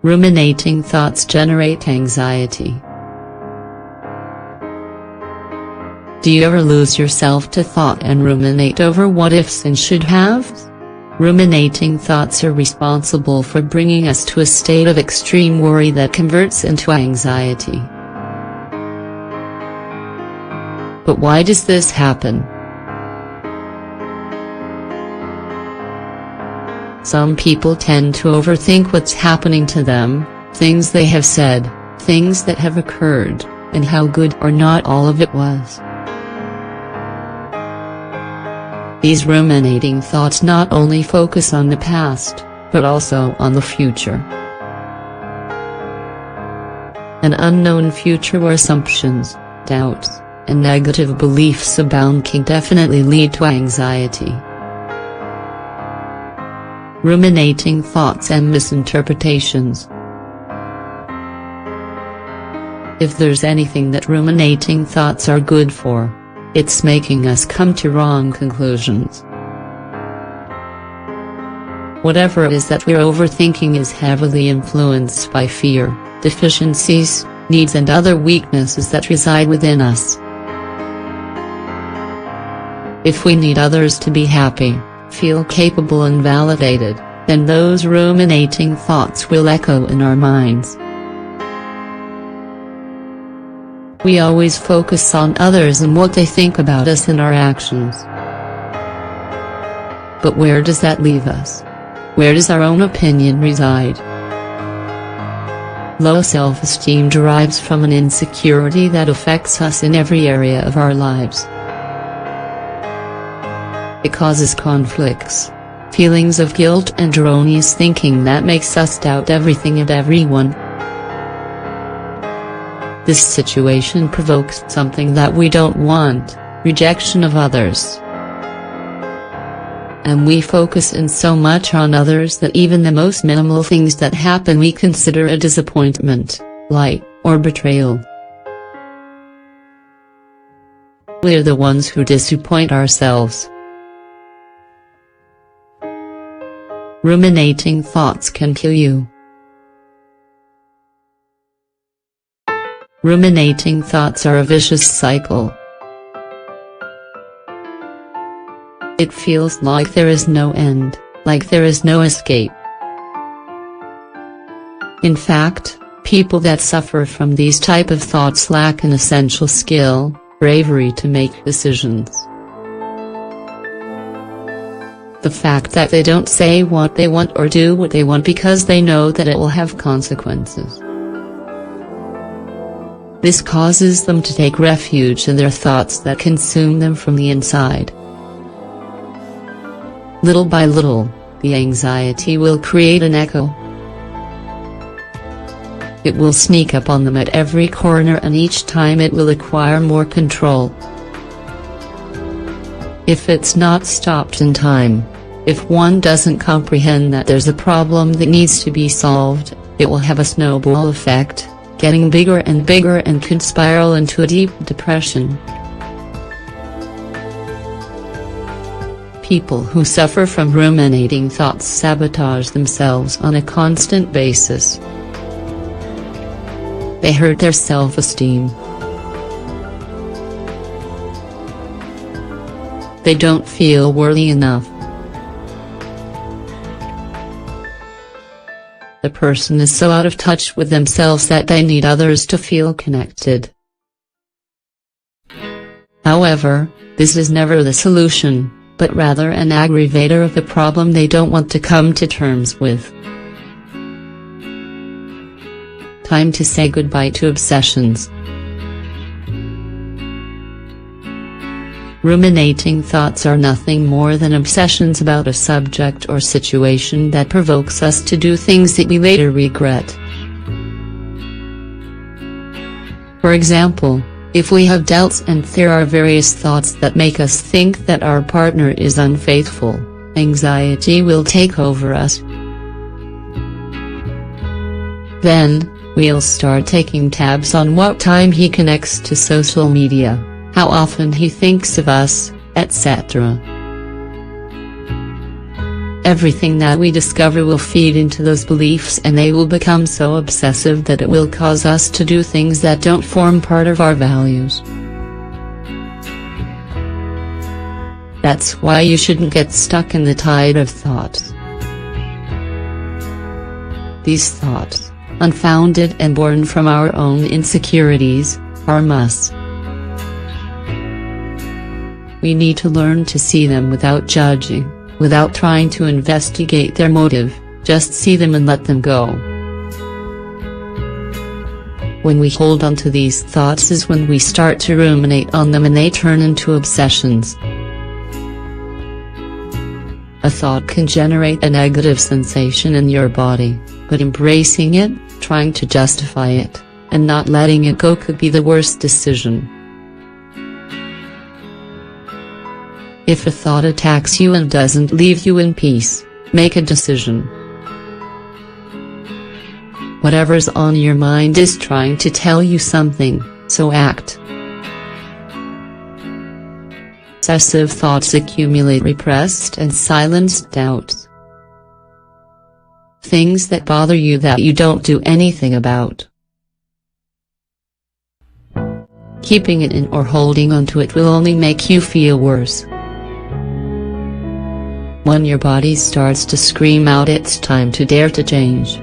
Ruminating thoughts generate anxiety. Do you ever lose yourself to thought and ruminate over what ifs and should haves? Ruminating thoughts are responsible for bringing us to a state of extreme worry that converts into anxiety. But why does this happen? Some people tend to overthink what's happening to them, things they have said, things that have occurred, and how good or not all of it was. These ruminating thoughts not only focus on the past, but also on the future. An unknown future where assumptions, doubts, and negative beliefs abound can definitely lead to anxiety. Ruminating thoughts and misinterpretations. If there's anything that ruminating thoughts are good for, it's making us come to wrong conclusions. Whatever it is that we're overthinking is heavily influenced by fear, deficiencies, needs and other weaknesses that reside within us. If we need others to be happy, feel capable and validated, then those ruminating thoughts will echo in our minds. We always focus on others and what they think about us and our actions. But where does that leave us? Where does our own opinion reside? Low self-esteem derives from an insecurity that affects us in every area of our lives. It causes conflicts, feelings of guilt and erroneous thinking that makes us doubt everything and everyone. This situation provokes something that we don't want, rejection of others. And we focus in so much on others that even the most minimal things that happen we consider a disappointment, slight, or betrayal. We're the ones who disappoint ourselves. Ruminating thoughts can kill you. Ruminating thoughts are a vicious cycle. It feels like there is no end, like there is no escape. In fact, people that suffer from these type of thoughts lack an essential skill, bravery to make decisions. The fact that they don't say what they want or do what they want because they know that it will have consequences. This causes them to take refuge in their thoughts that consume them from the inside. Little by little, the anxiety will create an echo. It will sneak up on them at every corner and each time it will acquire more control. If it's not stopped in time, if one doesn't comprehend that there's a problem that needs to be solved, it will have a snowball effect, getting bigger and bigger and can spiral into a deep depression. People who suffer from ruminating thoughts sabotage themselves on a constant basis. They hurt their self-esteem. They don't feel worthy enough. The person is so out of touch with themselves that they need others to feel connected. However, this is never the solution, but rather an aggravator of the problem they don't want to come to terms with. Time to say goodbye to obsessions. Ruminating thoughts are nothing more than obsessions about a subject or situation that provokes us to do things that we later regret. For example, if we have doubts and there are various thoughts that make us think that our partner is unfaithful, anxiety will take over us. Then, we'll start taking tabs on what time he connects to social media, how often he thinks of us, etc. Everything that we discover will feed into those beliefs, and they will become so obsessive that it will cause us to do things that don't form part of our values. That's why you shouldn't get stuck in the tide of thoughts. These thoughts, unfounded and born from our own insecurities, harm us. We need to learn to see them without judging, without trying to investigate their motive, just see them and let them go. When we hold on to these thoughts is when we start to ruminate on them and they turn into obsessions. A thought can generate a negative sensation in your body, but embracing it, trying to justify it, and not letting it go could be the worst decision. If a thought attacks you and doesn't leave you in peace, make a decision. Whatever's on your mind is trying to tell you something, so act. Obsessive thoughts accumulate repressed and silenced doubts. Things that bother you that you don't do anything about. Keeping it in or holding onto it will only make you feel worse. When your body starts to scream out, it's time to dare to change.